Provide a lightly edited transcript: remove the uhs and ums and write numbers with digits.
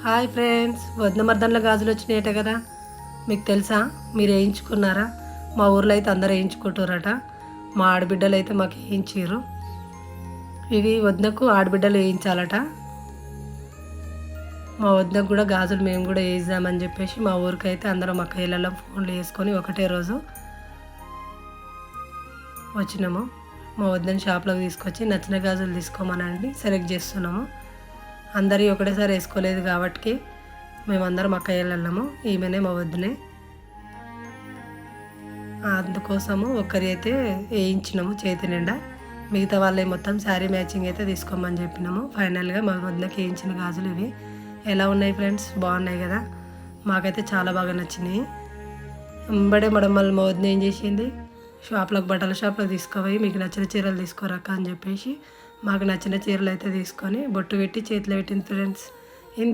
Hi friends, వదిన మర్దన్ల గాజులు వచ్చినాయట కదా, మీకు తెలుసా? మీరు వేయించుకున్నారా? మా ఊర్లో అయితే అందరూ వేయించుకుంటారట. మా ఆడబిడ్డలు అయితే మాకు వేయించారు. ఇవి వదినకు ఆడబిడ్డలు వేయించాలట. మా వదినకు కూడా గాజులు మేము కూడా వేయిద్దామని చెప్పేసి మా ఊరికి అయితే అందరం మా కైలలో ఫోన్లు వేసుకొని ఒకటే రోజు వచ్చినాము. మా వదిన షాప్లోకి తీసుకొచ్చి నచ్చిన గాజులు తీసుకోమనండి సెలెక్ట్ చేస్తున్నాము. అందరి ఒకటేసారి వేసుకోలేదు కాబట్టి మేమందరం అక్కయ్యలు వెళ్ళాము. ఈమెనే మా వద్దునే, అందుకోసము ఒకరి అయితే వేయించినాము చేతి నిండా. మిగతా వాళ్ళే మొత్తం శారీ మ్యాచింగ్ అయితే తీసుకోమని చెప్పినాము. ఫైనల్గా మా వద్దకి వేయించిన గాజులు ఇవి. ఎలా ఉన్నాయి ఫ్రెండ్స్? బాగున్నాయి కదా? మాకైతే చాలా బాగా నచ్చినాయి. వెంబడే మళ్ళీ మా వదిన ఏం చేసింది, షాప్లోకి బట్టల షాప్లోకి తీసుకుపోయి మీకు నచ్చిన చీరలు తీసుకోరాక అని చెప్పేసి మాకు నచ్చిన చీరలు అయితే తీసుకొని బొట్టు పెట్టి చేతిలో పెట్టింది ఫ్రెండ్స్.